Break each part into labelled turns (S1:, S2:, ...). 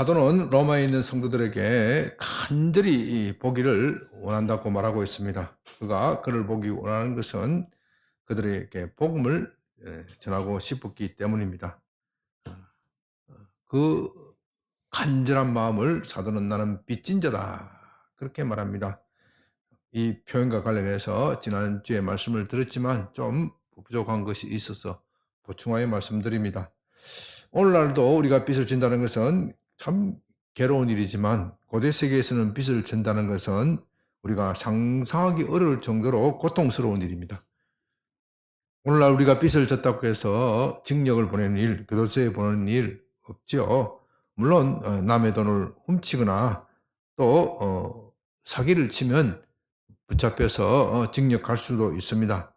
S1: 사도는 로마에 있는 성도들에게 간절히 보기를 원한다고 말하고 있습니다. 그가 그를 보기 원하는 것은 그들에게 복음을 전하고 싶었기 때문입니다. 그 간절한 마음을 사도는 나는 빚진 자다 그렇게 말합니다. 이 표현과 관련해서 지난주에 말씀을 드렸지만 좀 부족한 것이 있어서 보충하여 말씀드립니다. 오늘날도 우리가 빚을 진다는 것은 참 괴로운 일이지만 고대 세계에서는 빚을 진다는 것은 우리가 상상하기 어려울 정도로 고통스러운 일입니다. 오늘날 우리가 빚을 졌다고 해서 징역을 보내는 일, 교도소에 보내는 일 없죠. 물론 남의 돈을 훔치거나 또 사기를 치면 붙잡혀서 징역할 수도 있습니다.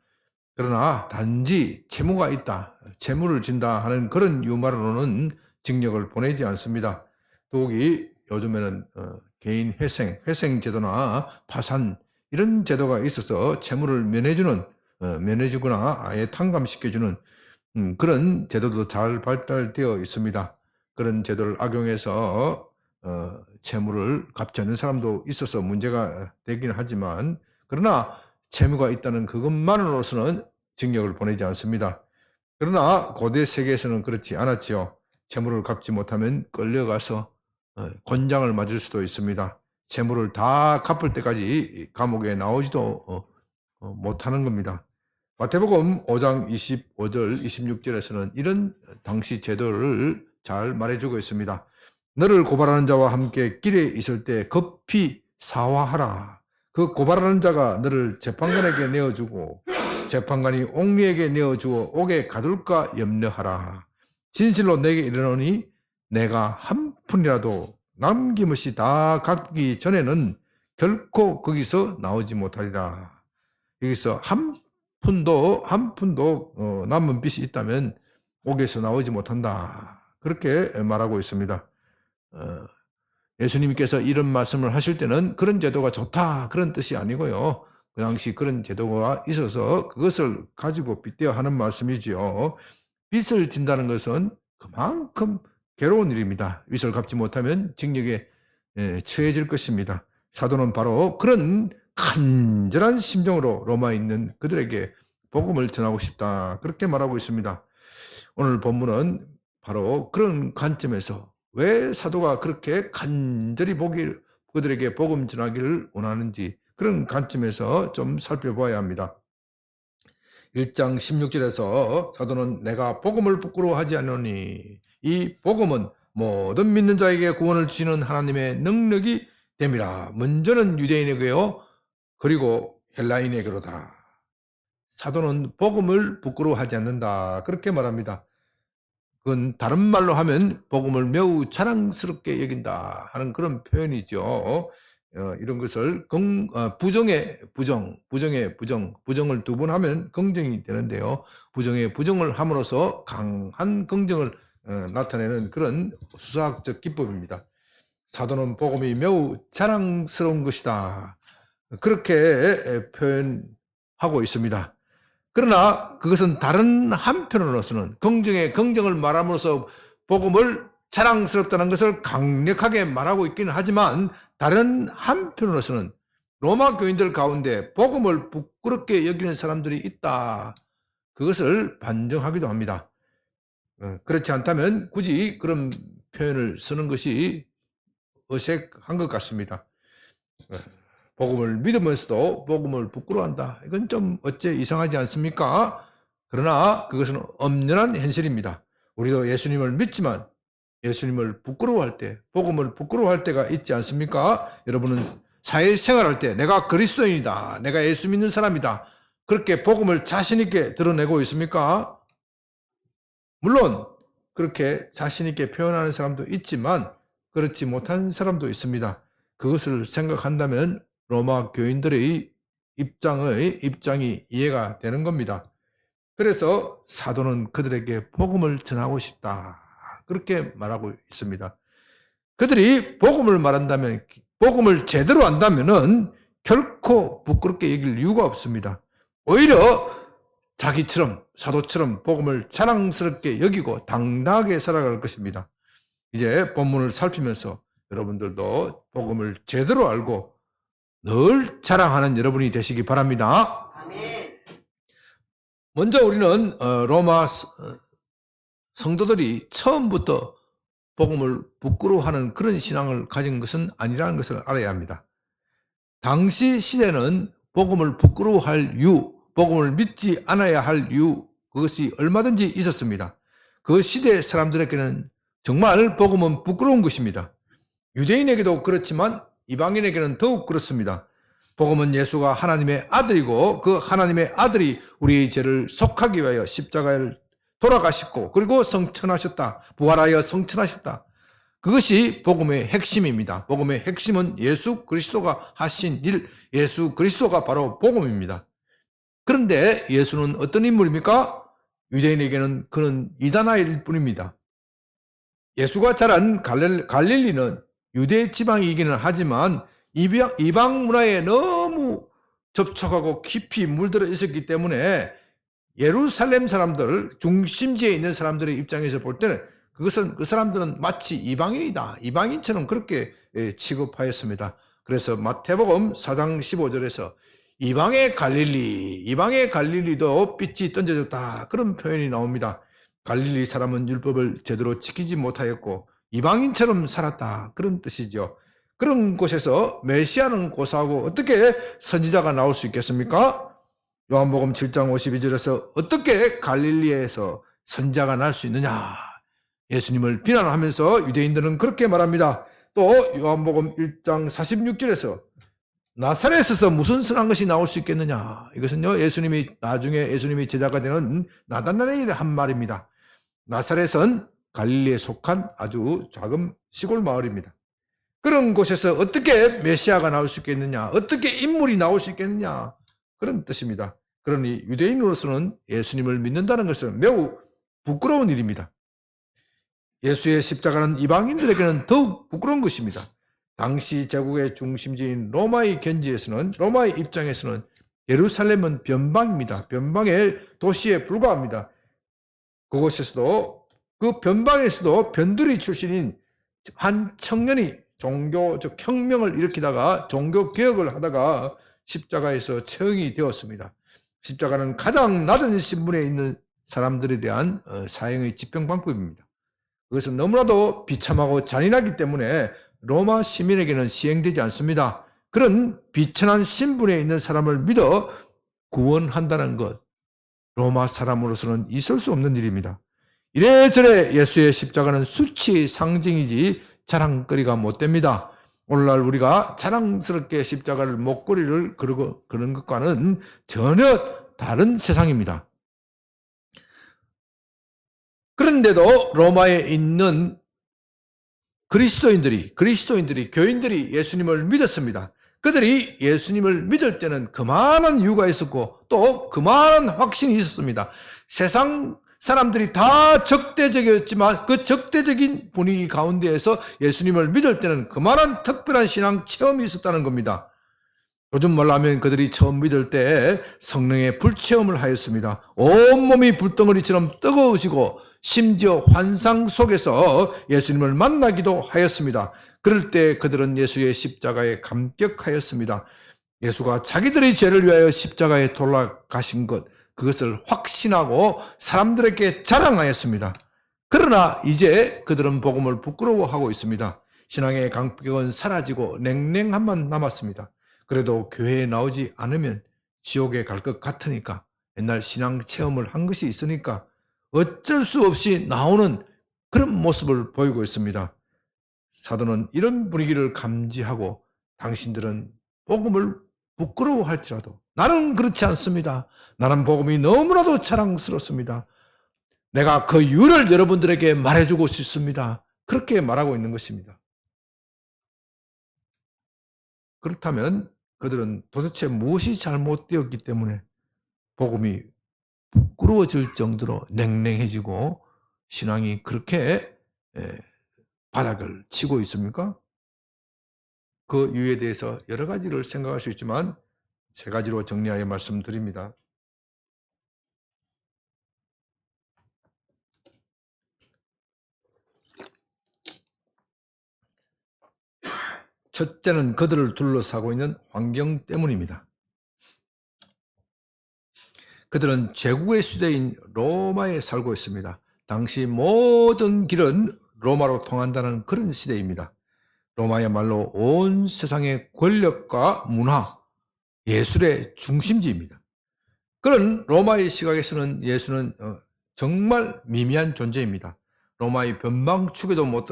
S1: 그러나 단지 채무가 있다, 채무를 진다 하는 그런 유말로는 징역을 보내지 않습니다. 더욱이 요즘에는 개인 회생 제도나 파산 이런 제도가 있어서 채무를 면해주거나 아예 탕감시켜주는 그런 제도도 잘 발달되어 있습니다. 그런 제도를 악용해서 채무를 갚지 않는 사람도 있어서 문제가 되기는 하지만 그러나 채무가 있다는 그것만으로서는 징역을 보내지 않습니다. 그러나 고대 세계에서는 그렇지 않았지요. 채무를 갚지 못하면 끌려가서 권장을 맞을 수도 있습니다. 채무를 다 갚을 때까지 감옥에 나오지도 못하는 겁니다. 마태복음 5장 25절 26절에서는 이런 당시 제도를 잘 말해주고 있습니다. 너를 고발하는 자와 함께 길에 있을 때 급히 사화하라. 그 고발하는 자가 너를 재판관에게 내어주고 재판관이 옥리에게 내어주어 옥에 가둘까 염려하라. 진실로 내게 이르노니 내가 한 푼이라도 남김없이 다 갚기 전에는 결코 거기서 나오지 못하리라. 여기서 한 푼도 남은 빚이 있다면 옥에서 나오지 못한다. 그렇게 말하고 있습니다. 예수님께서 이런 말씀을 하실 때는 그런 제도가 좋다 그런 뜻이 아니고요. 그 당시 그런 제도가 있어서 그것을 가지고 빗대어 하는 말씀이지요. 빚을 진다는 것은 그만큼 괴로운 일입니다. 빚을 갚지 못하면 징역에 처해질 것입니다. 사도는 바로 그런 간절한 심정으로 로마에 있는 그들에게 복음을 전하고 싶다 그렇게 말하고 있습니다. 오늘 본문은 바로 그런 관점에서 왜 사도가 그렇게 간절히 그들에게 복음 전하기를 원하는지 그런 관점에서 좀 살펴봐야 합니다. 1장 16절에서 사도는 내가 복음을 부끄러워하지 않으니 이 복음은 모든 믿는 자에게 구원을 주시는 하나님의 능력이 됨이라. 먼저는 유대인에게요 그리고 헬라인에게로다. 사도는 복음을 부끄러워하지 않는다 그렇게 말합니다. 그건 다른 말로 하면 복음을 매우 자랑스럽게 여긴다 하는 그런 표현이죠. 이런 것을 부정의 부정을 두 번 하면 긍정이 되는데요. 부정의 부정을 함으로써 강한 긍정을 나타내는 그런 수사학적 기법입니다. 사도는 복음이 매우 자랑스러운 것이다. 그렇게 표현하고 있습니다. 그러나 그것은 다른 한편으로서는 긍정을 말함으로써 복음을 자랑스럽다는 것을 강력하게 말하고 있기는 하지만 다른 한편으로서는 로마 교인들 가운데 복음을 부끄럽게 여기는 사람들이 있다. 그것을 반증하기도 합니다. 그렇지 않다면 굳이 그런 표현을 쓰는 것이 어색한 것 같습니다. 복음을 믿으면서도 복음을 부끄러워한다. 이건 좀 어째 이상하지 않습니까? 그러나 그것은 엄연한 현실입니다. 우리도 예수님을 믿지만 예수님을 부끄러워할 때, 복음을 부끄러워할 때가 있지 않습니까? 여러분은 사회생활할 때 내가 그리스도인이다. 내가 예수 믿는 사람이다. 그렇게 복음을 자신 있게 드러내고 있습니까? 물론 그렇게 자신 있게 표현하는 사람도 있지만 그렇지 못한 사람도 있습니다. 그것을 생각한다면 로마 교인들의 입장이 이해가 되는 겁니다. 그래서 사도는 그들에게 복음을 전하고 싶다. 그렇게 말하고 있습니다. 그들이 복음을 제대로 안다면은 결코 부끄럽게 여길 이유가 없습니다. 오히려 자기처럼 사도처럼 복음을 자랑스럽게 여기고 당당하게 살아갈 것입니다. 이제 본문을 살피면서 여러분들도 복음을 제대로 알고 늘 자랑하는 여러분이 되시기 바랍니다. 먼저 우리는 로마 성도들이 처음부터 복음을 부끄러워하는 그런 신앙을 가진 것은 아니라는 것을 알아야 합니다. 당시 시대는 복음을 부끄러워할 이유, 복음을 믿지 않아야 할 이유, 그것이 얼마든지 있었습니다. 그 시대 사람들에게는 정말 복음은 부끄러운 것입니다. 유대인에게도 그렇지만 이방인에게는 더욱 그렇습니다. 복음은 예수가 하나님의 아들이고 그 하나님의 아들이 우리의 죄를 속하기 위하여 십자가를 돌아가셨고 그리고 성천하셨다. 부활하여 성천하셨다. 그것이 복음의 핵심입니다. 복음의 핵심은 예수 그리스도가 하신 일, 예수 그리스도가 바로 복음입니다. 그런데 예수는 어떤 인물입니까? 유대인에게는 그는 이단아일 뿐입니다. 예수가 자란 갈릴리는 유대 지방이기는 하지만 이방 문화에 너무 접촉하고 깊이 물들어 있었기 때문에 예루살렘 사람들, 중심지에 있는 사람들의 입장에서 볼 때는 그것은 그 사람들은 마치 이방인이다. 이방인처럼 그렇게 취급하였습니다. 그래서 마태복음 4장 15절에서 이방의 갈릴리도 빛이 던져졌다. 그런 표현이 나옵니다. 갈릴리 사람은 율법을 제대로 지키지 못하였고 이방인처럼 살았다. 그런 뜻이죠. 그런 곳에서 메시아는 고사하고 어떻게 선지자가 나올 수 있겠습니까? 요한복음 7장 52절에서 어떻게 갈릴리에서 선지자가 날 수 있느냐? 예수님을 비난하면서 유대인들은 그렇게 말합니다. 또 요한복음 1장 46절에서 나사렛에서 무슨 선한 것이 나올 수 있겠느냐? 이것은요, 나중에 예수님이 제자가 되는 나다나엘이 한 말입니다. 나사렛은 갈릴리에 속한 아주 작은 시골 마을입니다. 그런 곳에서 어떻게 메시아가 나올 수 있겠느냐? 어떻게 인물이 나올 수 있겠느냐? 그런 뜻입니다. 그러니 유대인으로서는 예수님을 믿는다는 것은 매우 부끄러운 일입니다. 예수의 십자가는 이방인들에게는 더욱 부끄러운 것입니다. 당시 제국의 중심지인 로마의 입장에서는 예루살렘은 변방입니다. 변방의 도시에 불과합니다. 그곳에서도 그 변방에서도 변두리 출신인 한 청년이 종교적 혁명을 일으키다가 종교개혁을 하다가 십자가에서 처형이 되었습니다. 십자가는 가장 낮은 신분에 있는 사람들에 대한 사형의 집행방법입니다. 그것은 너무나도 비참하고 잔인하기 때문에 로마 시민에게는 시행되지 않습니다. 그런 비천한 신분에 있는 사람을 믿어 구원한다는 것, 로마 사람으로서는 있을 수 없는 일입니다. 이래저래 예수의 십자가는 수치의 상징이지 자랑거리가 못 됩니다. 오늘날 우리가 자랑스럽게 십자가를 목걸이를 그런 것과는 전혀 다른 세상입니다. 그런데도 로마에 있는 그리스도인들이 교인들이 예수님을 믿었습니다. 그들이 예수님을 믿을 때는 그만한 이유가 있었고 또 그만한 확신이 있었습니다. 세상 사람들이 다 적대적이었지만 그 적대적인 분위기 가운데에서 예수님을 믿을 때는 그만한 특별한 신앙 체험이 있었다는 겁니다. 요즘 말로 하면 그들이 처음 믿을 때 성령의 불체험을 하였습니다. 온몸이 불덩어리처럼 뜨거우시고 심지어 환상 속에서 예수님을 만나기도 하였습니다. 그럴 때 그들은 예수의 십자가에 감격하였습니다. 예수가 자기들의 죄를 위하여 십자가에 돌아가신 것, 그것을 확신하고 사람들에게 자랑하였습니다. 그러나 이제 그들은 복음을 부끄러워하고 있습니다. 신앙의 감격은 사라지고 냉랭함만 남았습니다. 그래도 교회에 나오지 않으면 지옥에 갈 것 같으니까, 옛날 신앙 체험을 한 것이 있으니까 어쩔 수 없이 나오는 그런 모습을 보이고 있습니다. 사도는 이런 분위기를 감지하고 당신들은 복음을 부끄러워할지라도 나는 그렇지 않습니다. 나는 복음이 너무나도 자랑스럽습니다. 내가 그 이유를 여러분들에게 말해주고 싶습니다. 그렇게 말하고 있는 것입니다. 그렇다면 그들은 도대체 무엇이 잘못되었기 때문에 복음이 부끄러워질 정도로 냉랭해지고 신앙이 그렇게 바닥을 치고 있습니까? 그 이유에 대해서 여러 가지를 생각할 수 있지만 세 가지로 정리하여 말씀드립니다. 첫째는 그들을 둘러싸고 있는 환경 때문입니다. 그들은 제국의 수도인 로마에 살고 있습니다. 당시 모든 길은 로마로 통한다는 그런 시대입니다. 로마야말로 온 세상의 권력과 문화, 예술의 중심지입니다. 그런 로마의 시각에서는 예수는 정말 미미한 존재입니다. 로마의 변방축에도 못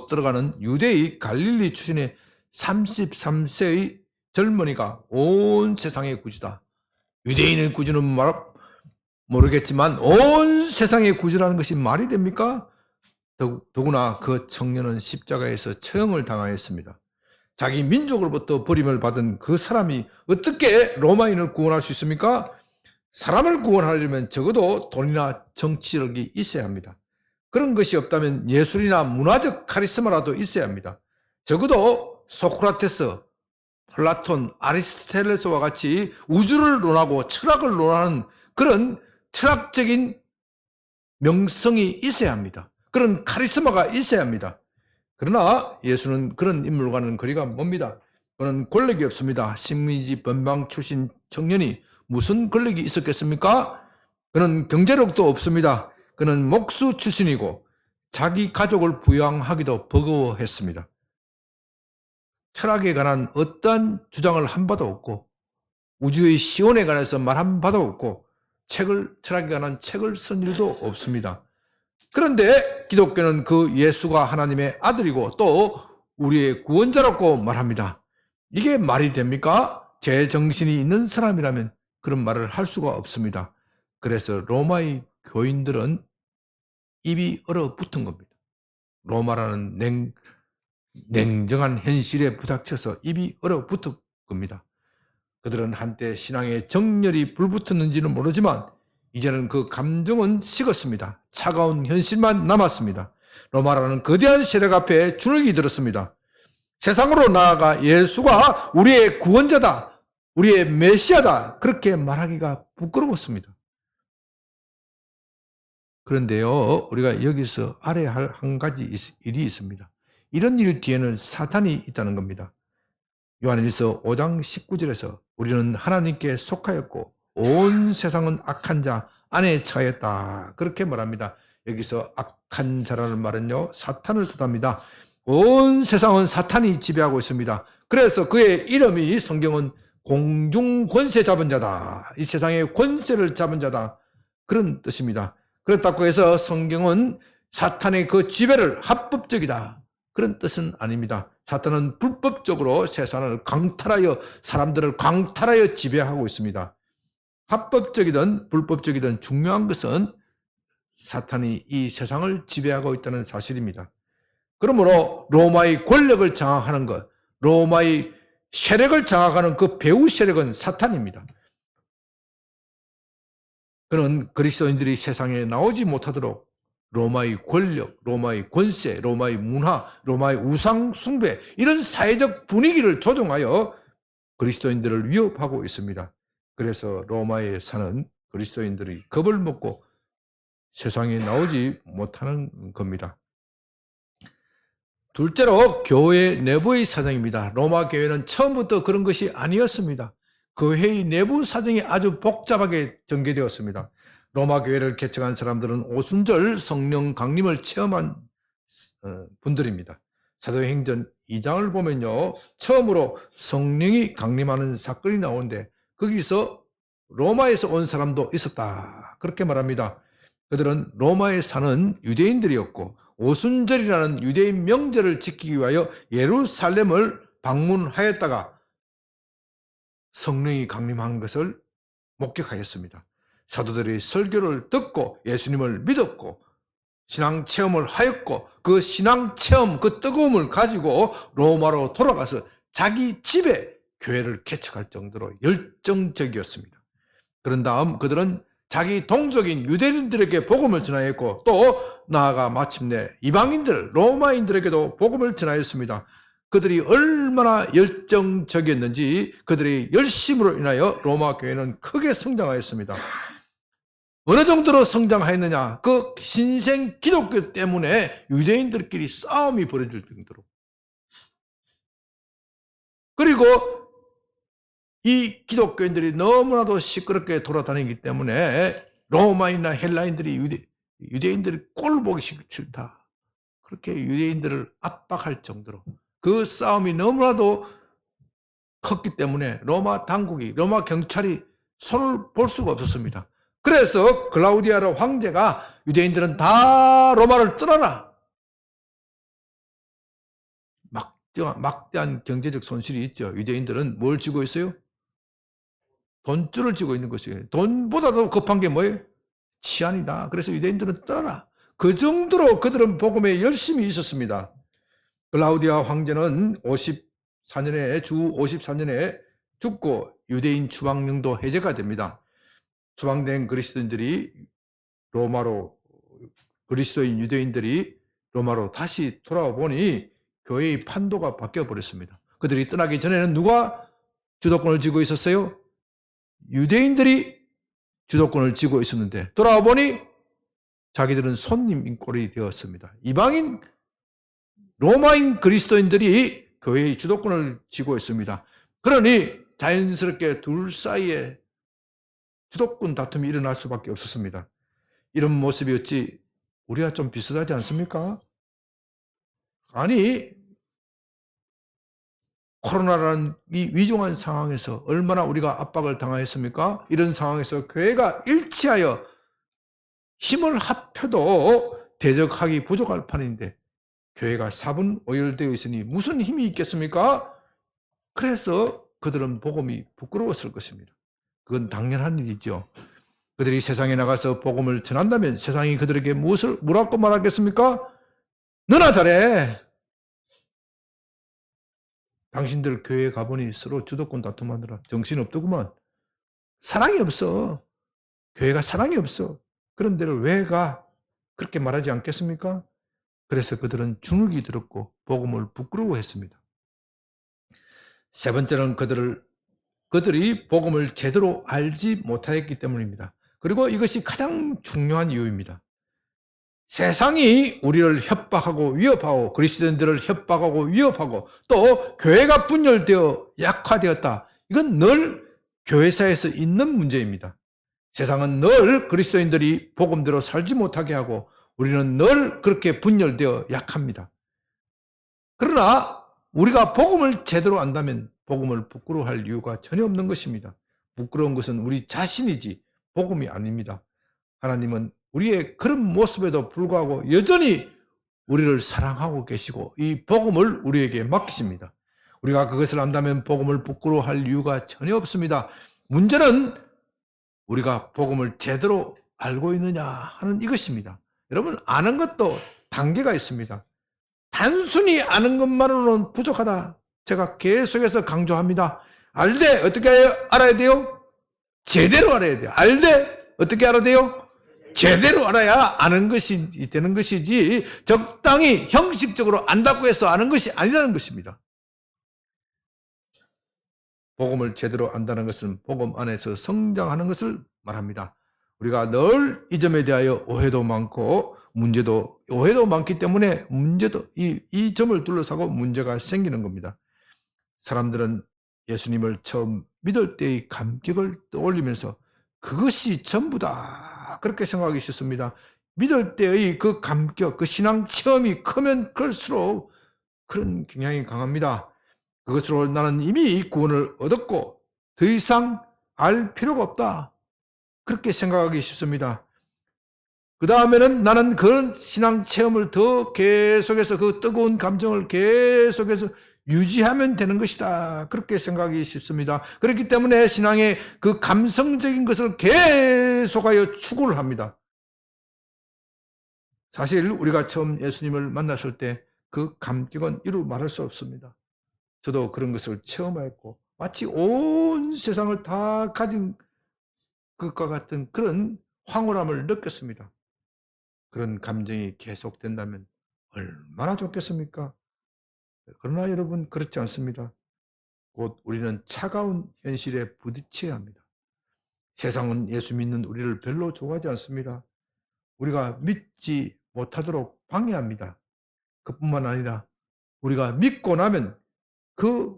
S1: 들어가는 유대의 갈릴리 출신의 33세의 젊은이가 온 세상의 구주다. 유대인의 구주는 모르겠지만 온 세상의 구주라는 것이 말이 됩니까? 더구나 그 청년은 십자가에서 처형을 당하였습니다. 자기 민족으로부터 버림을 받은 그 사람이 어떻게 로마인을 구원할 수 있습니까? 사람을 구원하려면 적어도 돈이나 정치력이 있어야 합니다. 그런 것이 없다면 예술이나 문화적 카리스마라도 있어야 합니다. 적어도 소크라테스, 플라톤, 아리스토텔레스와 같이 우주를 논하고 철학을 논하는 그런 철학적인 명성이 있어야 합니다. 그런 카리스마가 있어야 합니다. 그러나 예수는 그런 인물과는 거리가 멉니다. 그는 권력이 없습니다. 식민지 변방 출신 청년이 무슨 권력이 있었겠습니까? 그는 경제력도 없습니다. 그는 목수 출신이고 자기 가족을 부양하기도 버거워했습니다. 철학에 관한 어떠한 주장을 한 바도 없고 우주의 시온에 관해서 말한 바도 없고 철학에 관한 책을 쓴 일도 없습니다. 그런데 기독교는 그 예수가 하나님의 아들이고 또 우리의 구원자라고 말합니다. 이게 말이 됩니까? 제 정신이 있는 사람이라면 그런 말을 할 수가 없습니다. 그래서 로마의 교인들은 입이 얼어붙은 겁니다. 로마라는 냉정한 현실에 부닥쳐서 입이 얼어붙은 겁니다. 그들은 한때 신앙에 정열이 불붙었는지는 모르지만 이제는 그 감정은 식었습니다. 차가운 현실만 남았습니다. 로마라는 거대한 세력 앞에 주눅이 들었습니다. 세상으로 나아가 예수가 우리의 구원자다, 우리의 메시아다 그렇게 말하기가 부끄러웠습니다. 그런데요, 우리가 여기서 알아야 할 한 가지 일이 있습니다. 이런 일 뒤에는 사탄이 있다는 겁니다. 요한일서 5장 19절에서 우리는 하나님께 속하였고 온 세상은 악한 자 안에 처했다 그렇게 말합니다. 여기서 악한 자라는 말은요 사탄을 뜻합니다. 온 세상은 사탄이 지배하고 있습니다. 그래서 그의 이름이 성경은 공중 권세 잡은 자다, 이 세상의 권세를 잡은 자다 그런 뜻입니다. 그렇다고 해서 성경은 사탄의 그 지배를 합법적이다 그런 뜻은 아닙니다. 사탄은 불법적으로 세상을 강탈하여 사람들을 강탈하여 지배하고 있습니다. 합법적이든 불법적이든 중요한 것은 사탄이 이 세상을 지배하고 있다는 사실입니다. 그러므로 로마의 권력을 장악하는 것, 로마의 세력을 장악하는 그 배후 세력은 사탄입니다. 그는 그리스도인들이 세상에 나오지 못하도록 로마의 권력, 로마의 권세, 로마의 문화, 로마의 우상 숭배 이런 사회적 분위기를 조종하여 그리스도인들을 위협하고 있습니다. 그래서 로마에 사는 그리스도인들이 겁을 먹고 세상에 나오지 못하는 겁니다. 둘째로 교회 내부의 사정입니다. 로마 교회는 처음부터 그런 것이 아니었습니다. 교회의 내부 사정이 아주 복잡하게 전개되었습니다. 로마 교회를 개척한 사람들은 오순절 성령 강림을 체험한 분들입니다. 사도행전 2장을 보면요, 처음으로 성령이 강림하는 사건이 나오는데 거기서 로마에서 온 사람도 있었다 그렇게 말합니다. 그들은 로마에 사는 유대인들이었고 오순절이라는 유대인 명절을 지키기 위하여 예루살렘을 방문하였다가 성령이 강림한 것을 목격하였습니다. 사도들이 설교를 듣고 예수님을 믿었고 신앙 체험을 하였고 그 신앙 체험, 그 뜨거움을 가지고 로마로 돌아가서 자기 집에 교회를 개척할 정도로 열정적이었습니다. 그런 다음 그들은 자기 동족인 유대인들에게 복음을 전하였고 또 나아가 마침내 이방인들, 로마인들에게도 복음을 전하였습니다. 그들이 얼마나 열정적이었는지 그들의 열심으로 인하여 로마 교회는 크게 성장하였습니다. 어느 정도로 성장하였느냐? 그 신생 기독교 때문에 유대인들끼리 싸움이 벌어질 정도로 그리고 이 기독교인들이 너무나도 시끄럽게 돌아다니기 때문에 로마인이나 헬라인들이 유대인들이 꼴 보기 싫다. 그렇게 유대인들을 압박할 정도로 그 싸움이 너무나도 컸기 때문에 로마 당국이, 로마 경찰이 손을 볼 수가 없었습니다. 그래서 글라우디아라 황제가 유대인들은 다 로마를 떠나라. 막대한 경제적 손실이 있죠. 유대인들은 뭘 쥐고 있어요? 돈줄을 쥐고 있는 것이에요. 돈보다도 급한 게 뭐예요? 치안이다. 그래서 유대인들은 떠나라. 그 정도로 그들은 복음에 열심히 있었습니다. 글라우디아 황제는 54년에 주 54년에 죽고 유대인 추방령도 해제가 됩니다. 추방된 그리스도인들이 로마로, 그리스도인 유대인들이 로마로 다시 돌아와 보니 교회의 판도가 바뀌어 버렸습니다. 그들이 떠나기 전에는 누가 주도권을 쥐고 있었어요? 유대인들이 주도권을 쥐고 있었는데 돌아와 보니 자기들은 손님 꼴이 되었습니다. 이방인 로마인 그리스도인들이 교회의 주도권을 쥐고 있습니다. 그러니 자연스럽게 둘 사이에 주도권 다툼이 일어날 수밖에 없었습니다. 이런 모습이 어찌 우리가 좀 비슷하지 않습니까? 아니, 코로나라는 이 위중한 상황에서 얼마나 우리가 압박을 당하였습니까? 이런 상황에서 교회가 일치하여 힘을 합쳐도 대적하기 부족할 판인데 교회가 사분오열되어 있으니 무슨 힘이 있겠습니까? 그래서 그들은 복음이 부끄러웠을 것입니다. 그건 당연한 일이죠. 그들이 세상에 나가서 복음을 전한다면 세상이 그들에게 뭐라고 말하겠습니까? 너나 잘해. 당신들 교회에 가보니 서로 주도권 다툼하느라 정신없더구만. 사랑이 없어. 교회가 사랑이 없어. 그런 데를 왜 가? 그렇게 말하지 않겠습니까? 그래서 그들은 주눅이 들었고 복음을 부끄러워했습니다. 세 번째는 그들이 복음을 제대로 알지 못하였기 때문입니다. 그리고 이것이 가장 중요한 이유입니다. 세상이 우리를 협박하고 위협하고 그리스도인들을 협박하고 위협하고 또 교회가 분열되어 약화되었다. 이건 늘 교회사에서 있는 문제입니다. 세상은 늘 그리스도인들이 복음대로 살지 못하게 하고 우리는 늘 그렇게 분열되어 약합니다. 그러나 우리가 복음을 제대로 안다면 복음을 부끄러워할 이유가 전혀 없는 것입니다. 부끄러운 것은 우리 자신이지 복음이 아닙니다. 하나님은 우리의 그런 모습에도 불구하고 여전히 우리를 사랑하고 계시고 이 복음을 우리에게 맡기십니다. 우리가 그것을 안다면 복음을 부끄러워할 이유가 전혀 없습니다. 문제는 우리가 복음을 제대로 알고 있느냐 하는 이것입니다. 여러분, 아는 것도 단계가 있습니다. 단순히 아는 것만으로는 부족하다. 제가 계속해서 강조합니다. 알되 어떻게 알아야 돼요? 제대로 알아야 돼요. 알되 어떻게 알아야 돼요? 제대로 알아야 아는 것이 되는 것이지 적당히 형식적으로 안다고 해서 아는 것이 아니라는 것입니다. 복음을 제대로 안다는 것은 복음 안에서 성장하는 것을 말합니다. 우리가 늘 이 점에 대하여 오해도 많고 오해도 많기 때문에 문제도 이 점을 둘러싸고 문제가 생기는 겁니다. 사람들은 예수님을 처음 믿을 때의 감격을 떠올리면서 그것이 전부다 그렇게 생각하기 쉽습니다. 믿을 때의 그 감격, 그 신앙 체험이 크면 클수록 그런 경향이 강합니다. 그것으로 나는 이미 구원을 얻었고 더 이상 알 필요가 없다. 그렇게 생각하기 쉽습니다. 그 다음에는 나는 그런 신앙 체험을 더 계속해서 그 뜨거운 감정을 계속해서 유지하면 되는 것이다. 그렇게 생각하기 쉽습니다. 그렇기 때문에 신앙의 그 감성적인 것을 계속하여 추구를 합니다. 사실 우리가 처음 예수님을 만났을 때 그 감격은 이루 말할 수 없습니다. 저도 그런 것을 체험하였고 마치 온 세상을 다 가진 것과 같은 그런 황홀함을 느꼈습니다. 그런 감정이 계속된다면 얼마나 좋겠습니까? 그러나 여러분 그렇지 않습니다. 곧 우리는 차가운 현실에 부딪혀야 합니다. 세상은 예수 믿는 우리를 별로 좋아하지 않습니다. 우리가 믿지 못하도록 방해합니다. 그뿐만 아니라 우리가 믿고 나면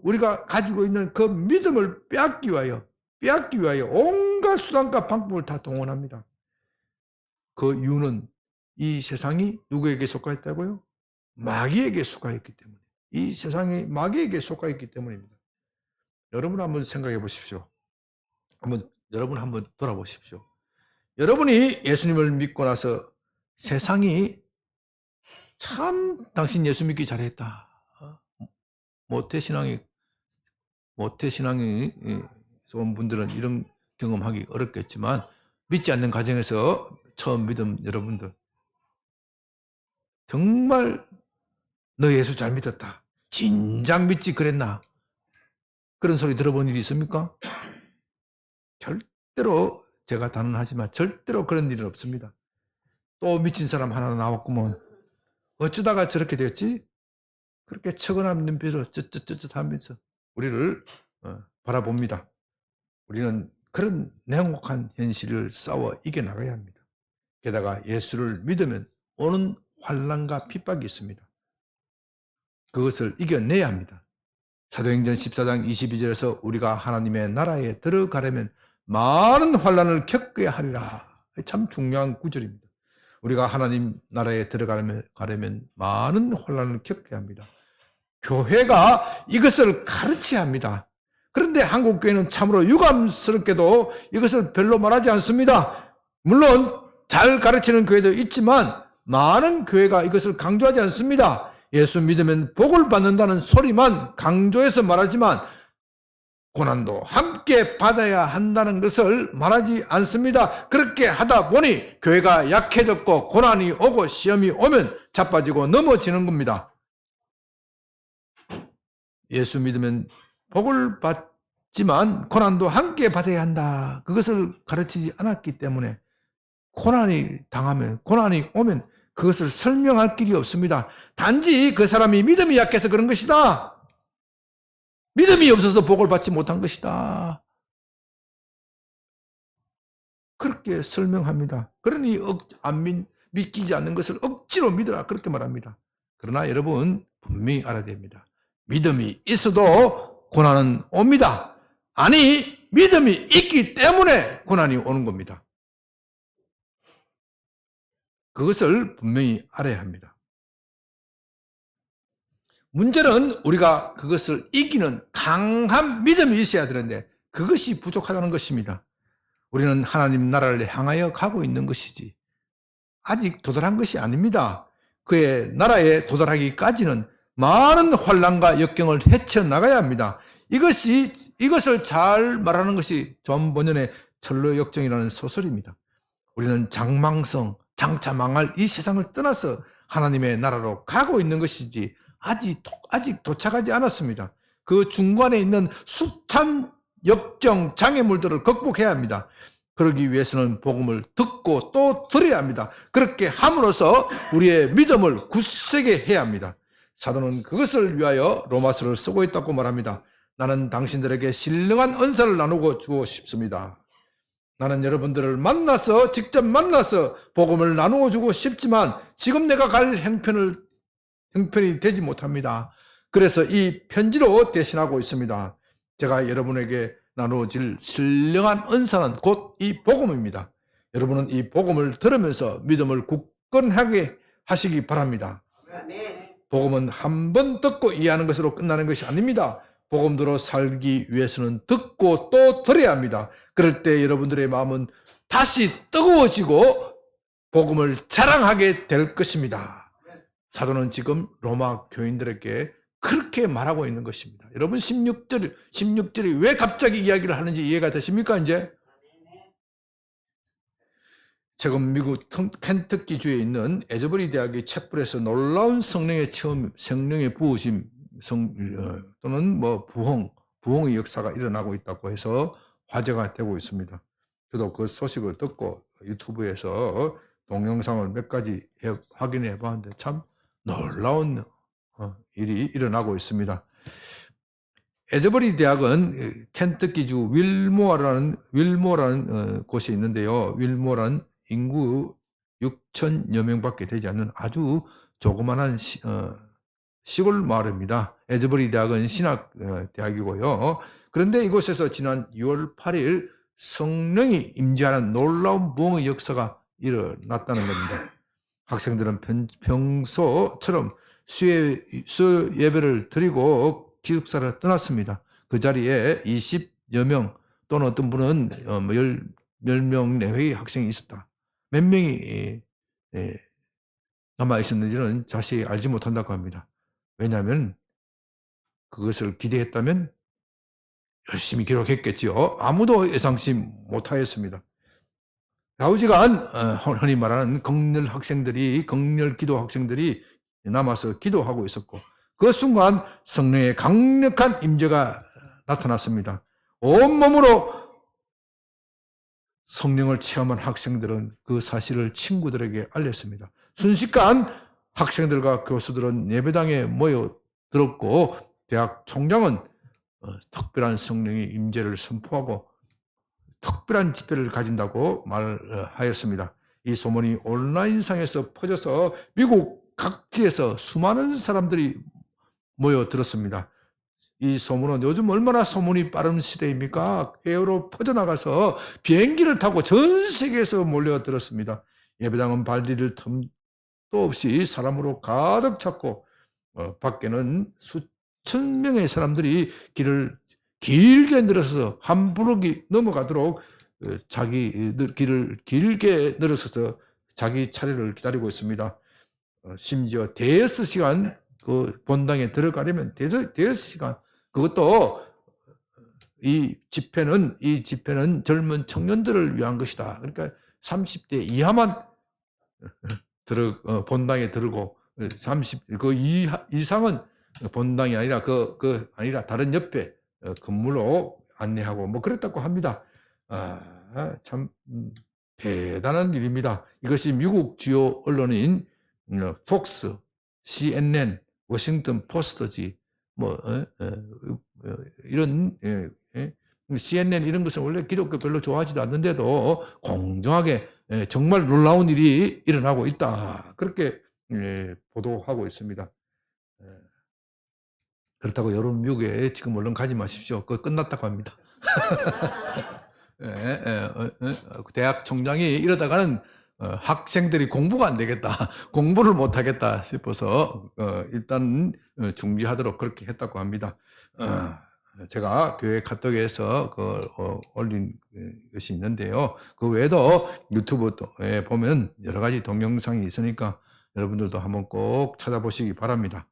S1: 우리가 가지고 있는 그 믿음을 빼앗기 위하여 온갖 수단과 방법을 다 동원합니다. 그 이유는 이 세상이 누구에게 속하였다고요? 마귀에게 속하였기 때문에. 이 세상이 마귀에게 속하였기 때문입니다. 여러분 한번 생각해 보십시오. 여러분 한번 돌아보십시오. 여러분이 예수님을 믿고 나서 세상이 참 당신 예수 믿기 잘했다. 모태신앙이 좋은 분들은 이런 경험하기 어렵겠지만 믿지 않는 가정에서 처음 믿은 여러분들 정말 너 예수 잘 믿었다. 진작 믿지 그랬나? 그런 소리 들어본 일이 있습니까? 절대로 제가 단언하지만 절대로 그런 일은 없습니다. 또 미친 사람 하나 나왔구먼. 어쩌다가 저렇게 됐지? 그렇게 척은한 눈빛으로 쯧쯧쯧 하면서 우리를 바라봅니다. 우리는 그런 냉혹한 현실을 싸워 이겨나가야 합니다. 게다가 예수를 믿으면 오는 환난과 핍박이 있습니다. 그것을 이겨내야 합니다. 사도행전 14장 22절에서 우리가 하나님의 나라에 들어가려면 많은 환난을 겪어야 하리라. 참 중요한 구절입니다. 우리가 하나님 나라에 들어가려면 많은 환난을 겪어야 합니다. 교회가 이것을 가르쳐야 합니다. 그런데 한국 교회는 참으로 유감스럽게도 이것을 별로 말하지 않습니다. 물론 잘 가르치는 교회도 있지만 많은 교회가 이것을 강조하지 않습니다. 예수 믿으면 복을 받는다는 소리만 강조해서 말하지만 고난도 함께 받아야 한다는 것을 말하지 않습니다. 그렇게 하다 보니 교회가 약해졌고 고난이 오고 시험이 오면 자빠지고 넘어지는 겁니다. 예수 믿으면 복을 받지만 고난도 함께 받아야 한다. 그것을 가르치지 않았기 때문에 고난이 오면 그것을 설명할 길이 없습니다. 단지 그 사람이 믿음이 약해서 그런 것이다. 믿음이 없어서 복을 받지 못한 것이다. 그렇게 설명합니다. 그러니 믿기지 않는 것을 억지로 믿으라 그렇게 말합니다. 그러나 여러분 분명히 알아야 됩니다. 믿음이 있어도 고난은 옵니다. 아니 믿음이 있기 때문에 고난이 오는 겁니다. 그것을 분명히 알아야 합니다. 문제는 우리가 그것을 이기는 강한 믿음이 있어야 되는데 그것이 부족하다는 것입니다. 우리는 하나님 나라를 향하여 가고 있는 것이지 아직 도달한 것이 아닙니다. 그의 나라에 도달하기까지는 많은 환난과 역경을 헤쳐나가야 합니다. 이것을 잘 말하는 것이 존 번연의 철로역정이라는 소설입니다. 우리는 장차 망할 이 세상을 떠나서 하나님의 나라로 가고 있는 것이지 아직 도착하지 않았습니다. 그 중간에 있는 숱한 역경, 장애물들을 극복해야 합니다. 그러기 위해서는 복음을 듣고 또 들어야 합니다. 그렇게 함으로써 우리의 믿음을 굳세게 해야 합니다. 사도는 그것을 위하여 로마서를 쓰고 있다고 말합니다. 나는 당신들에게 신령한 은사를 나누고 주고 싶습니다. 나는 여러분들을 직접 만나서 복음을 나누어 주고 싶지만 지금 내가 갈 형편이 되지 못합니다. 그래서 이 편지로 대신하고 있습니다. 제가 여러분에게 나누어질 신령한 은사는 곧 이 복음입니다. 여러분은 이 복음을 들으면서 믿음을 굳건하게 하시기 바랍니다. 복음은 한 번 듣고 이해하는 것으로 끝나는 것이 아닙니다. 복음대로 살기 위해서는 듣고 또 들어야 합니다. 그럴 때 여러분들의 마음은 다시 뜨거워지고 복음을 자랑하게 될 것입니다. 사도는 지금 로마 교인들에게 그렇게 말하고 있는 것입니다. 여러분 16절이 왜 갑자기 이야기를 하는지 이해가 되십니까? 이제 최근 미국 켄터키주에 있는 에즈버리 대학의 챗불에서 놀라운 성령의 부으심 또는 부흥의 역사가 일어나고 있다고 해서 화제가 되고 있습니다. 저도 그 소식을 듣고 유튜브에서 동영상을 몇 가지 확인해 봤는데 참 놀라운 일이 일어나고 있습니다. 에즈버리 대학은 켄터키주 윌모라는 곳이 있는데요. 윌모라는 인구 6천여 명밖에 되지 않는 아주 조그만한 시골 마을입니다. 에즈버리 대학은 신학 대학이고요. 그런데 이곳에서 지난 6월 8일 성령이 임재하는 놀라운 부흥의 역사가 일어났다는 겁니다. 학생들은 평소처럼 수요 예배를 드리고 기숙사를 떠났습니다. 그 자리에 20여 명 또는 어떤 분은 10명 내외의 학생이 있었다. 몇 명이 남아 있었는지는 자세히 알지 못한다고 합니다. 왜냐하면 그것을 기대했다면 열심히 기록했겠지요. 아무도 예상치 못하였습니다. 좌우지간 흔히 말하는 극렬 기도 학생들이 남아서 기도하고 있었고, 그 순간 성령의 강력한 임재가 나타났습니다. 온몸으로 성령을 체험한 학생들은 그 사실을 친구들에게 알렸습니다. 순식간 학생들과 교수들은 예배당에 모여들었고, 대학 총장은 특별한 성령의 임재를 선포하고 특별한 집회를 가진다고 말하였습니다. 이 소문이 온라인상에서 퍼져서 미국 각지에서 수많은 사람들이 모여들었습니다. 이 소문은 요즘 얼마나 소문이 빠른 시대입니까? 해외로 퍼져나가서 비행기를 타고 전 세계에서 몰려들었습니다. 예배당은 발디딜 틈도 없이 사람으로 가득 찼고 밖에는 수천 명의 사람들이 길을 길게 늘어서서 한 블록이 넘어가도록 자기들 길을 길게 늘어서서 자기 차례를 기다리고 있습니다. 심지어 대여섯 시간 그 본당에 들어가려면 대여섯 시간, 그것도 이 집회는 젊은 청년들을 위한 것이다. 그러니까 30대 이하만 본당에 들고 30그 이상은 본당이 아니라 아니라 다른 옆에 건물로 안내하고 뭐 그랬다고 합니다. 참 대단한 일입니다. 이것이 미국 주요 언론인 폭스, CNN, 워싱턴 포스트지 뭐 이런 CNN 이런 것은 원래 기독교 별로 좋아하지도 않는데도 공정하게 정말 놀라운 일이 일어나고 있다. 그렇게 보도하고 있습니다. 그렇다고 여러분 미국에 지금 얼른 가지 마십시오. 그거 끝났다고 합니다. 대학 총장이 이러다가는 학생들이 공부가 안 되겠다, 공부를 못 하겠다 싶어서 일단 중지하도록 그렇게 했다고 합니다. 제가 교회 카톡에서 올린 것이 있는데요. 그 외에도 유튜브에 보면 여러 가지 동영상이 있으니까 여러분들도 한번 꼭 찾아보시기 바랍니다.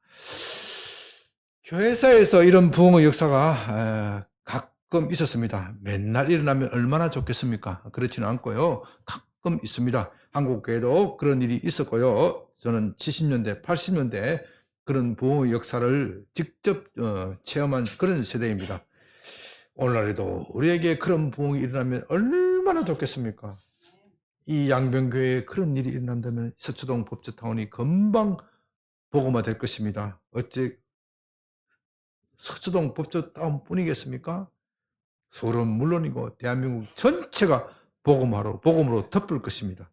S1: 교회사에서 이런 부흥의 역사가 가끔 있었습니다. 맨날 일어나면 얼마나 좋겠습니까? 그렇지는 않고요. 가끔 있습니다. 한국 교회도 그런 일이 있었고요. 저는 70년대, 80년대 그런 부흥의 역사를 직접 체험한 그런 세대입니다. 오늘날에도 우리에게 그런 부흥이 일어나면 얼마나 좋겠습니까? 이 양변교회에 그런 일이 일어난다면 서초동 법조타운이 금방 복음화 될 것입니다. 어째 서초동 법조타운 뿐이겠습니까? 서울은 물론이고 대한민국 전체가 복음으로 덮을 것입니다.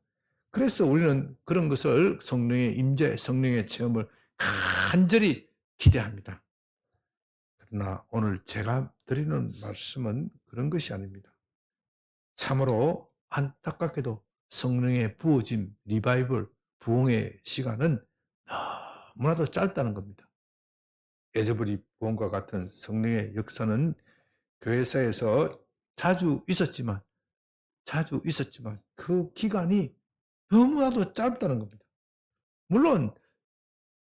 S1: 그래서 우리는 그런 것을 성령의 임재, 성령의 체험을 간절히 기대합니다. 그러나 오늘 제가 드리는 말씀은 그런 것이 아닙니다. 참으로 안타깝게도 성령의 부어짐, 리바이벌, 부흥의 시간은 너무나도 짧다는 겁니다. 에즈버리 부흥과 같은 성령의 역사는 교회사에서 자주 있었지만 그 기간이 너무나도 짧다는 겁니다. 물론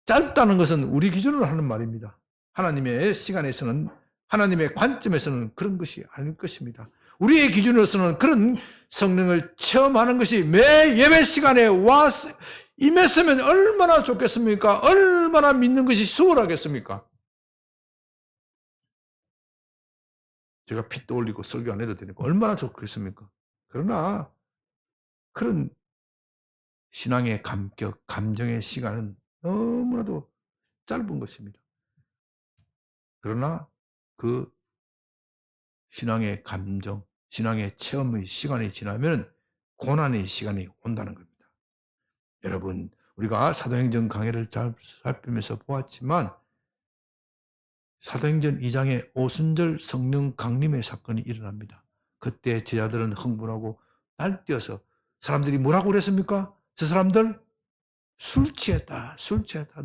S1: 짧다는 것은 우리 기준으로 하는 말입니다. 하나님의 시간에서는, 하나님의 관점에서는 그런 것이 아닐 것입니다. 우리의 기준으로서는 그런 성령을 체험하는 것이 매 예배 시간에 와서 임했으면 얼마나 좋겠습니까? 얼마나 믿는 것이 수월하겠습니까? 제가 핏도 올리고 설교 안 해도 되니까 얼마나 좋겠습니까? 그러나 그런 신앙의 감격, 감정의 시간은 너무나도 짧은 것입니다. 그러나 그 신앙의 감정, 신앙의 체험의 시간이 지나면 고난의 시간이 온다는 겁니다. 여러분, 우리가 사도행전 강해를 잘 살피면서 보았지만 사도행전 2장에 오순절 성령 강림의 사건이 일어납니다. 그때 제자들은 흥분하고 날뛰어서 사람들이 뭐라고 그랬습니까? 저 사람들 술 취했다.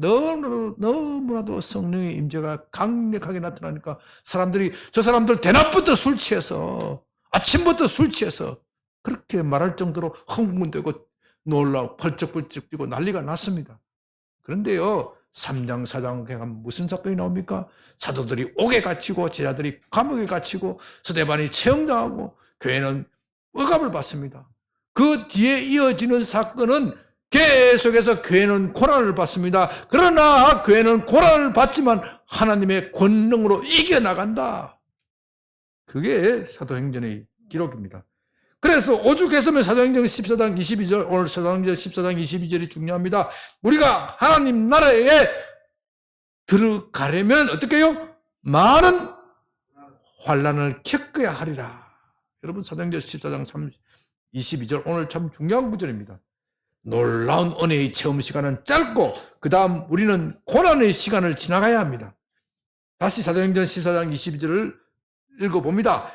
S1: 너무나도 성령의 임재가 강력하게 나타나니까 사람들이 저 사람들 대낮부터 술 취해서 아침부터 술 취해서 그렇게 말할 정도로 흥분되고 놀라고 펄쩍펄쩍 뛰고 난리가 났습니다. 그런데요, 3장 4장 가면 무슨 사건이 나옵니까? 사도들이 옥에 갇히고 제자들이 감옥에 갇히고 스데반이 채용당하고 교회는 억압을 받습니다. 그 뒤에 이어지는 사건은 계속해서 교회는 고난을 받습니다. 그러나 교회는 고난을 받지만 하나님의 권능으로 이겨나간다. 그게 사도행전의 기록입니다. 그래서 오죽했으면 사도행전 14장 22절, 오늘 사도행전 14장 22절이 중요합니다. 우리가 하나님 나라에 들어가려면 어떻게 해요? 많은 환난을 겪어야 하리라. 여러분, 사도행전 14장 22절 오늘 참 중요한 구절입니다. 놀라운 은혜의 체험 시간은 짧고 그 다음 우리는 고난의 시간을 지나가야 합니다. 다시 사도행전 14장 22절을 읽어봅니다.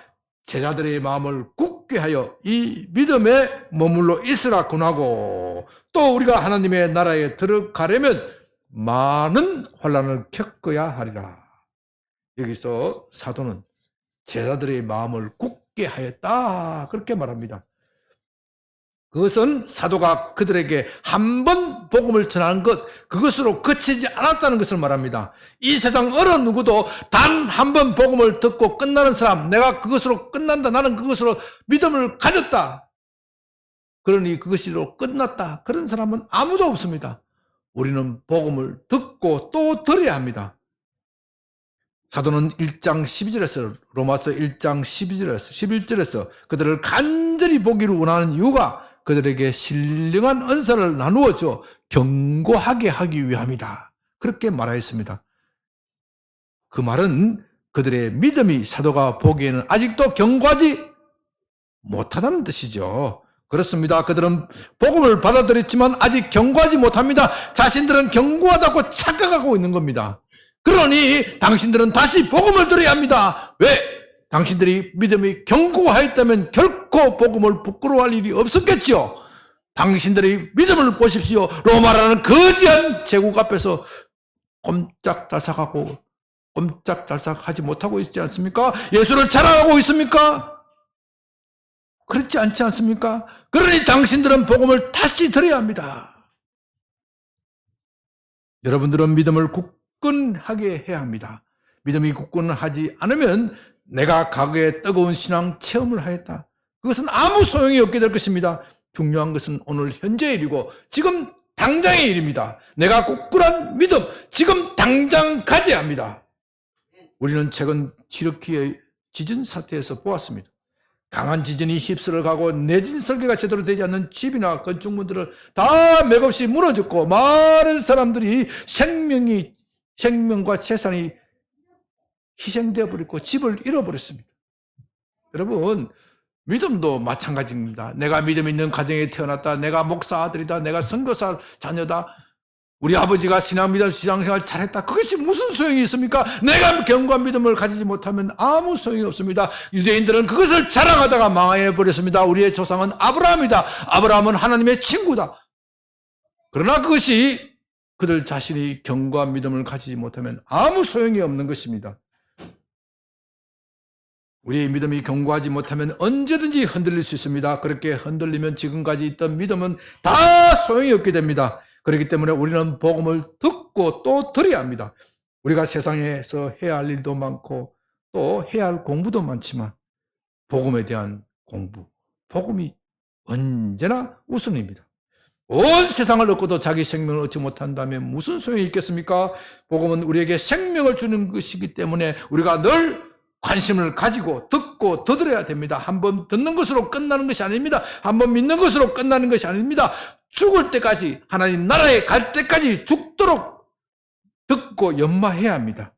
S1: 제자들의 마음을 굳게 하여 이 믿음에 머물러 있으라 권하고 또 우리가 하나님의 나라에 들어가려면 많은 환난을 겪어야 하리라. 여기서 사도는 제자들의 마음을 굳게 하였다 그렇게 말합니다. 그것은 사도가 그들에게 한 번 복음을 전하는 것, 그것으로 그치지 않았다는 것을 말합니다. 이 세상 어느 누구도 단 한 번 복음을 듣고 끝나는 사람, 내가 그것으로 끝난다, 나는 그것으로 믿음을 가졌다, 그러니 그것으로 끝났다, 그런 사람은 아무도 없습니다. 우리는 복음을 듣고 또 들어야 합니다. 사도는 1장 12절에서 로마서 1장 11절에서 그들을 간절히 보기를 원하는 이유가 그들에게 신령한 은사를 나누어줘 견고하게 하기 위함이다. 그렇게 말하였습니다. 그 말은 그들의 믿음이 사도가 보기에는 아직도 견고하지 못하다는 뜻이죠. 그렇습니다. 그들은 복음을 받아들였지만 아직 견고하지 못합니다. 자신들은 견고하다고 착각하고 있는 겁니다. 그러니 당신들은 다시 복음을 들어야 합니다. 왜? 당신들이 믿음이 견고하였다면 결코 복음을 부끄러워할 일이 없었겠죠. 당신들이 믿음을 보십시오. 로마라는 거대한 제국 앞에서 꼼짝달싹하고 꼼짝달싹하지 못하고 있지 않습니까? 예수를 자랑하고 있습니까? 그렇지 않지 않습니까? 그러니 당신들은 복음을 다시 들어야 합니다. 여러분들은 믿음을 굳건하게 해야 합니다. 믿음이 굳건하지 않으면 내가 과거에 뜨거운 신앙 체험을 하였다, 그것은 아무 소용이 없게 될 것입니다. 중요한 것은 오늘 현재의 일이고 지금 당장의 일입니다. 내가 굳건한 믿음, 지금 당장 가져야 합니다. 우리는 최근 튀르키예 지진 사태에서 보았습니다. 강한 지진이 휩쓸어 가고 내진 설계가 제대로 되지 않는 집이나 건축물들을 다 맥없이 무너졌고 많은 사람들이 생명과 재산이 희생되어 버렸고 집을 잃어버렸습니다. 여러분, 믿음도 마찬가지입니다. 내가 믿음 있는 가정에 태어났다, 내가 목사 아들이다, 내가 선교사 자녀다, 우리 아버지가 신앙생활 잘했다, 그것이 무슨 소용이 있습니까? 내가 견고한 믿음을 가지지 못하면 아무 소용이 없습니다. 유대인들은 그것을 자랑하다가 망해버렸습니다. 우리의 조상은 아브라함이다, 아브라함은 하나님의 친구다. 그러나 그것이 그들 자신이 견고한 믿음을 가지지 못하면 아무 소용이 없는 것입니다. 우리의 믿음이 견고하지 못하면 언제든지 흔들릴 수 있습니다. 그렇게 흔들리면 지금까지 있던 믿음은 다 소용이 없게 됩니다. 그렇기 때문에 우리는 복음을 듣고 또 들어야 합니다. 우리가 세상에서 해야 할 일도 많고 또 해야 할 공부도 많지만 복음에 대한 공부, 복음이 언제나 우선입니다. 온 세상을 얻고도 자기 생명을 얻지 못한다면 무슨 소용이 있겠습니까? 복음은 우리에게 생명을 주는 것이기 때문에 우리가 늘 관심을 가지고 듣고 더 들어야 됩니다. 한번 듣는 것으로 끝나는 것이 아닙니다. 한번 믿는 것으로 끝나는 것이 아닙니다. 죽을 때까지, 하나님 나라에 갈 때까지 죽도록 듣고 연마해야 합니다.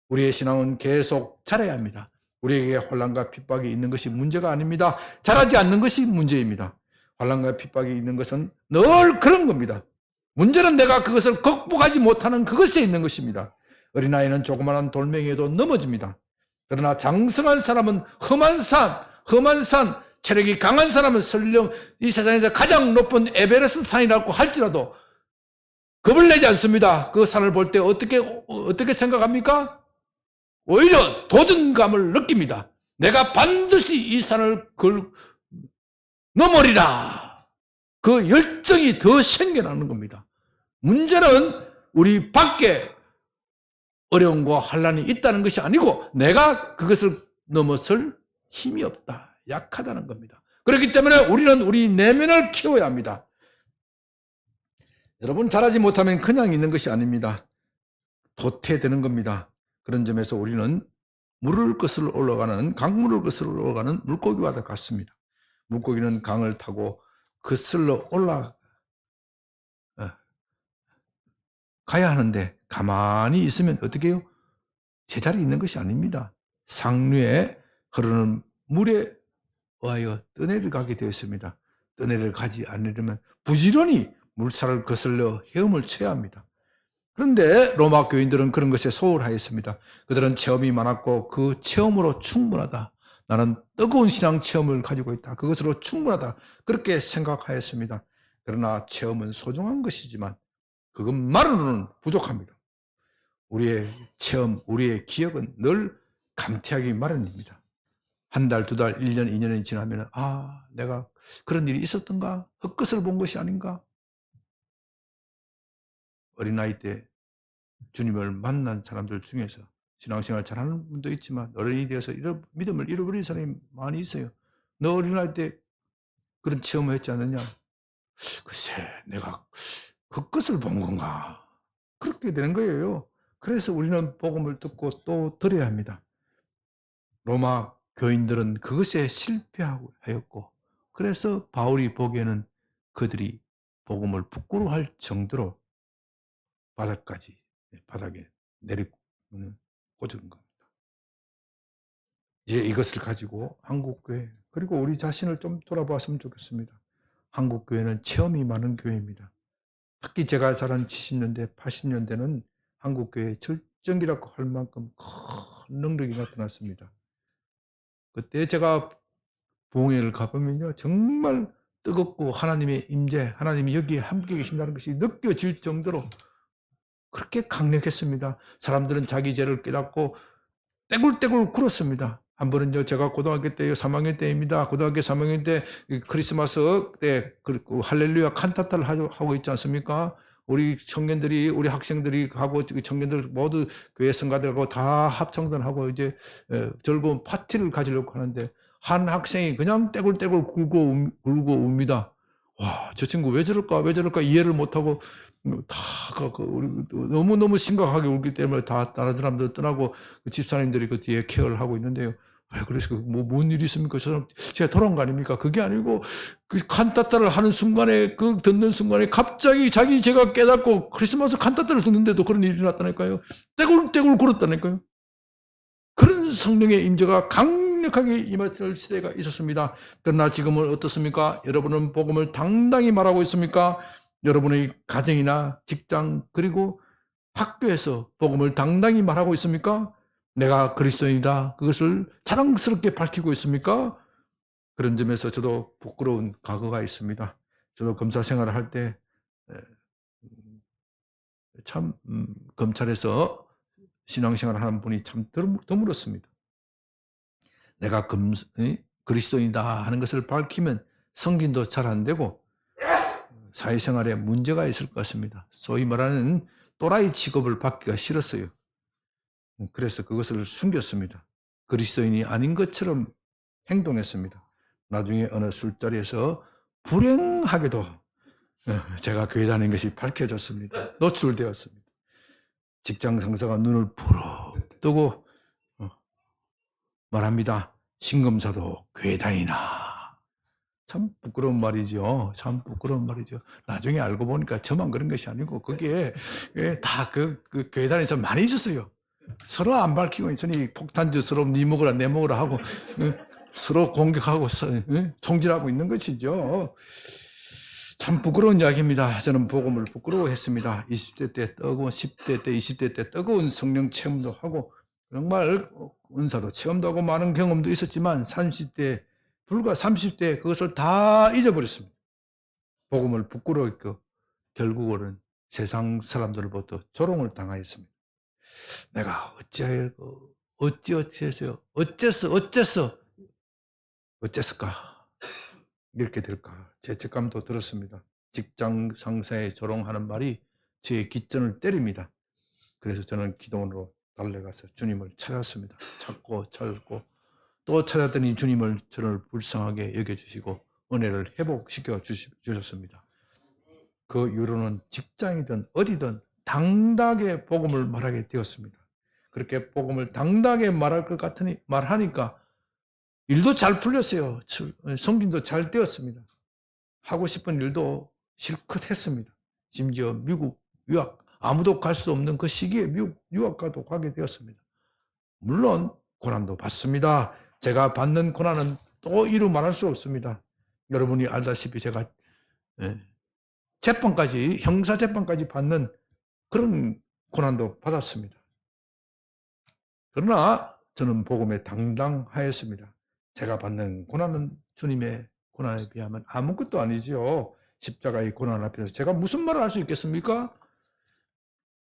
S1: 우리의 신앙은 계속 자라야 합니다. 우리에게 환난과 핍박이 있는 것이 문제가 아닙니다. 자라지 않는 것이 문제입니다. 환난과 핍박이 있는 것은 늘 그런 겁니다. 문제는 내가 그것을 극복하지 못하는 그것에 있는 것입니다. 어린아이는 조그마한 돌멩이에도 넘어집니다. 그러나 장성한 사람은 험한 산, 체력이 강한 사람은 설령 이 세상에서 가장 높은 에베레스트 산이라고 할지라도 겁을 내지 않습니다. 그 산을 볼 때 어떻게 생각합니까? 오히려 도전감을 느낍니다. 내가 반드시 이 산을 넘으리라. 그 열정이 더 생겨나는 겁니다. 문제는 우리 밖에 어려움과 환란이 있다는 것이 아니고 내가 그것을 넘어설 힘이 없다. 약하다는 겁니다. 그렇기 때문에 우리는 우리 내면을 키워야 합니다. 여러분, 잘하지 못하면 그냥 있는 것이 아닙니다. 도태되는 겁니다. 그런 점에서 우리는 강물을 거슬러 올라가는 물고기와 같습니다. 물고기는 강을 타고 거슬러 올라가야 하는데 가만히 있으면 어떻게 해요? 제자리에 있는 것이 아닙니다. 상류에 흐르는 물에 의하여 떠내려가게 되었습니다. 떠내려 가지 않으려면 부지런히 물살을 거슬러 헤엄을 쳐야 합니다. 그런데 로마 교인들은 그런 것에 소홀하였습니다. 그들은 체험이 많았고 그 체험으로 충분하다. 나는 뜨거운 신앙 체험을 가지고 있다. 그것으로 충분하다. 그렇게 생각하였습니다. 그러나 체험은 소중한 것이지만 그것만으로는 부족합니다. 우리의 체험, 우리의 기억은 늘 감퇴하기 마련입니다. 한 달, 두 달, 1년, 2년이 지나면 내가 그런 일이 있었던가? 헛것을 본 것이 아닌가? 어린아이 때 주님을 만난 사람들 중에서 신앙생활 잘하는 분도 있지만 어른이 되어서 믿음을 잃어버린 사람이 많이 있어요. 너 어린아이 때 그런 체험을 했지 않느냐? 글쎄, 내가 헛것을 본 건가? 그렇게 되는 거예요. 그래서 우리는 복음을 듣고 또 들어야 합니다. 로마 교인들은 그것에 실패하였고 그래서 바울이 보기에는 그들이 복음을 부끄러워할 정도로 바닥에 내리꽂은 겁니다. 이제 이것을 가지고 한국교회 그리고 우리 자신을 좀 돌아봤으면 좋겠습니다. 한국교회는 체험이 많은 교회입니다. 특히 제가 자란 70년대, 80년대는 한국교회의 절정기라고 할 만큼 큰 능력이 나타났습니다. 그때 제가 부흥회를 가보면요, 정말 뜨겁고 하나님의 임재, 하나님이 여기에 함께 계신다는 것이 느껴질 정도로 그렇게 강력했습니다. 사람들은 자기 죄를 깨닫고 떼굴떼굴 굴었습니다. 한 번은요, 제가 고등학교 때요, 3학년 때입니다. 고등학교 3학년 때 크리스마스 때 할렐루야 칸타타를 하고 있지 않습니까? 우리 청년들이, 우리 학생들이 하고 청년들 모두 교회 성가들하고 다 합창단하고 이제 즐거운 파티를 가지려고 하는데 한 학생이 그냥 떼굴떼굴 굴고 웁니다. 와, 저 친구 왜 저럴까 이해를 못하고 우리 너무너무 심각하게 울기 때문에 다 다른 사람들 떠나고 그 집사님들이 그 뒤에 케어를 하고 있는데요. 왜 그래서 뭔 일이 있습니까? 제가 돌아온 거 아닙니까? 그게 아니고 그 칸타타를 하는 순간에 듣는 순간에 갑자기 제가 깨닫고 크리스마스 칸타타를 듣는데도 그런 일이 났다니까요. 떼굴떼굴 굴었다니까요. 그런 성령의 임재가 강력하게 임할 시대가 있었습니다. 그러나 지금은 어떻습니까? 여러분은 복음을 당당히 말하고 있습니까? 여러분의 가정이나 직장 그리고 학교에서 복음을 당당히 말하고 있습니까? 내가 그리스도인이다. 그것을 자랑스럽게 밝히고 있습니까? 그런 점에서 저도 부끄러운 과거가 있습니다. 저도 검사 생활을 할 때 참 검찰에서 신앙생활을 하는 분이 참 드물었습니다. 내가 그리스도인이다 하는 것을 밝히면 성gin도 잘 안 되고 사회생활에 문제가 있을 것 같습니다. 소위 말하는 또라이 취급을 받기가 싫었어요. 그래서 그것을 숨겼습니다. 그리스도인이 아닌 것처럼 행동했습니다. 나중에 어느 술자리에서 불행하게도 제가 교회 다니는 것이 밝혀졌습니다. 노출되었습니다. 직장 상사가 눈을 부릅 뜨고 말합니다. 신검사도 교회 다니나. 참 부끄러운 말이죠. 참 부끄러운 말이죠. 나중에 알고 보니까 저만 그런 것이 아니고 거기에 다 그 교회 다니면서 많이 있었어요. 서로 안 밝히고 있으니 폭탄주 서로 니 먹으라 내 먹으라 하고 서로 공격하고 총질하고 있는 것이죠. 참 부끄러운 이야기입니다. 저는 복음을 부끄러워했습니다. 20대 때 뜨거운 10대 때 20대 때 뜨거운 성령 체험도 하고 정말 은사도 체험도 하고 많은 경험도 있었지만 30대 불과 30대에 그것을 다 잊어버렸습니다. 복음을 부끄러워했고 결국은 세상 사람들로부터 조롱을 당하였습니다. 내가 어찌어찌해서요. 어째을까 이렇게 될까 죄책감도 들었습니다. 직장 상사의 조롱하는 말이 제 기전을 때립니다. 그래서 저는 기도원으로 달려가서 주님을 찾았습니다. 찾았고 또 찾았더니 주님을 저를 불쌍하게 여겨주시고 은혜를 회복시켜 주셨습니다. 그 이후로는 직장이든 어디든 당당하게 복음을 말하게 되었습니다. 그렇게 복음을 당당하게 말할 것 같으니 말하니까 일도 잘 풀렸어요. 성진도 잘 되었습니다. 하고 싶은 일도 실컷 했습니다. 심지어 미국 유학, 아무도 갈 수 없는 그 시기에 미국 유학가도 가게 되었습니다. 물론 고난도 받습니다. 제가 받는 고난은 또 이루 말할 수 없습니다. 여러분이 알다시피 제가 재판까지, 형사재판까지 받는 그런 고난도 받았습니다. 그러나 저는 복음에 당당하였습니다. 제가 받는 고난은 주님의 고난에 비하면 아무것도 아니지요. 십자가의 고난 앞에서 제가 무슨 말을 할 수 있겠습니까?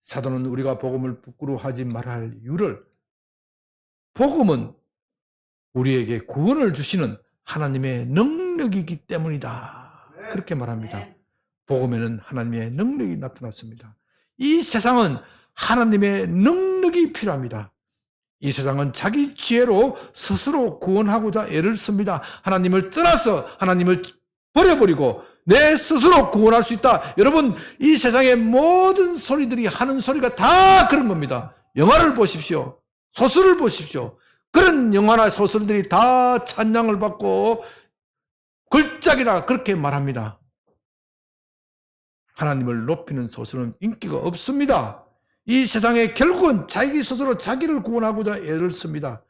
S1: 사도는 우리가 복음을 부끄러워하지 말할 이유를 복음은 우리에게 구원을 주시는 하나님의 능력이기 때문이다. 그렇게 말합니다. 복음에는 하나님의 능력이 나타났습니다. 이 세상은 하나님의 능력이 필요합니다. 이 세상은 자기 지혜로 스스로 구원하고자 애를 씁니다. 하나님을 떠나서 하나님을 버려버리고 내 스스로 구원할 수 있다. 여러분, 이 세상의 모든 소리들이 하는 소리가 다 그런 겁니다. 영화를 보십시오. 소설을 보십시오. 그런 영화나 소설들이 다 찬양을 받고 걸작이라 그렇게 말합니다. 하나님을 높이는 소설은 인기가 없습니다. 이 세상에 결국은 자기 스스로 자기를 구원하고자 애를 씁니다.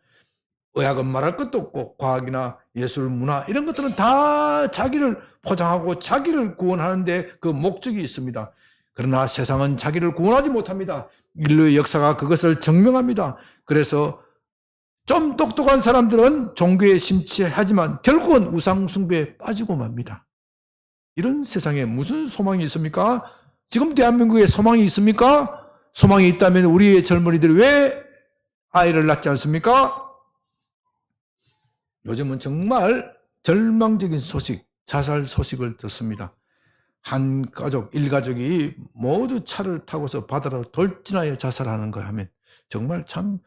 S1: 의학은 말할 것도 없고 과학이나 예술, 문화 이런 것들은 다 자기를 포장하고 자기를 구원하는데 그 목적이 있습니다. 그러나 세상은 자기를 구원하지 못합니다. 인류의 역사가 그것을 증명합니다. 그래서 좀 똑똑한 사람들은 종교에 심취하지만 결국은 우상 숭배에 빠지고 맙니다. 이런 세상에 무슨 소망이 있습니까? 지금 대한민국에 소망이 있습니까? 소망이 있다면 우리의 젊은이들이 왜 아이를 낳지 않습니까? 요즘은 정말 절망적인 소식, 자살 소식을 듣습니다. 한 가족, 일가족이 모두 차를 타고서 바다로 돌진하여 자살하는 거 하면 정말 참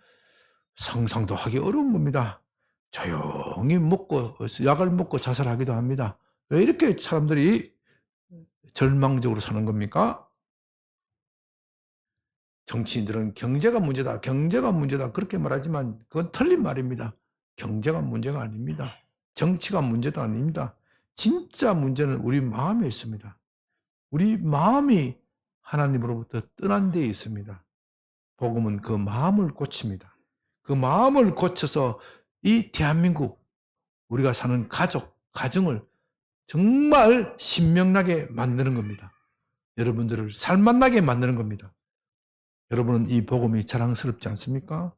S1: 상상도 하기 어려운 겁니다. 조용히 먹고, 약을 먹고 자살하기도 합니다. 왜 이렇게 사람들이 절망적으로 사는 겁니까? 정치인들은 경제가 문제다, 경제가 문제다 그렇게 말하지만 그건 틀린 말입니다. 경제가 문제가 아닙니다. 정치가 문제도 아닙니다. 진짜 문제는 우리 마음에 있습니다. 우리 마음이 하나님으로부터 떠난 데에 있습니다. 복음은 그 마음을 고칩니다. 그 마음을 고쳐서 이 대한민국, 우리가 사는 가족, 가정을 정말 신명나게 만드는 겁니다. 여러분들을 살맛나게 만드는 겁니다. 여러분은 이 복음이 자랑스럽지 않습니까?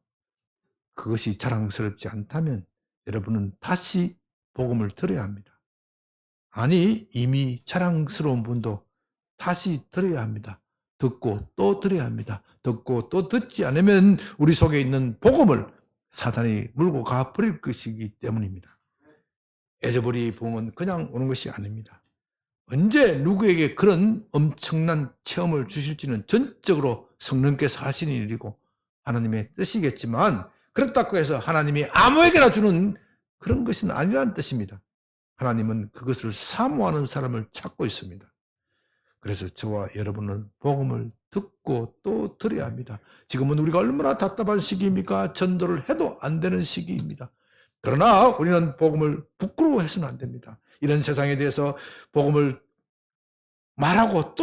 S1: 그것이 자랑스럽지 않다면 여러분은 다시 복음을 들어야 합니다. 아니, 이미 자랑스러운 분도 다시 들어야 합니다. 듣고 또 들어야 합니다. 듣고 또 듣지 않으면 우리 속에 있는 복음을 사단이 물고 가버릴 것이기 때문입니다. 에저버리 부흥은 그냥 오는 것이 아닙니다. 언제 누구에게 그런 엄청난 체험을 주실지는 전적으로 성령께서 하시는 일이고 하나님의 뜻이겠지만 그렇다고 해서 하나님이 아무에게나 주는 그런 것은 아니라는 뜻입니다. 하나님은 그것을 사모하는 사람을 찾고 있습니다. 그래서 저와 여러분은 복음을 듣고 또 들어야 합니다. 지금은 우리가 얼마나 답답한 시기입니까? 전도를 해도 안 되는 시기입니다. 그러나 우리는 복음을 부끄러워해서는 안 됩니다. 이런 세상에 대해서 복음을 말하고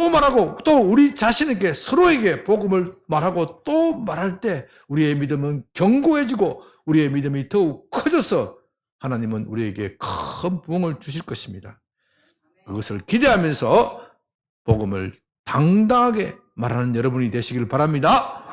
S1: 또 우리 자신에게 서로에게 복음을 말하고 또 말할 때 우리의 믿음은 견고해지고 우리의 믿음이 더욱 커져서 하나님은 우리에게 큰 부흥을 주실 것입니다. 그것을 기대하면서 복음을 당당하게 말하는 여러분이 되시길 바랍니다.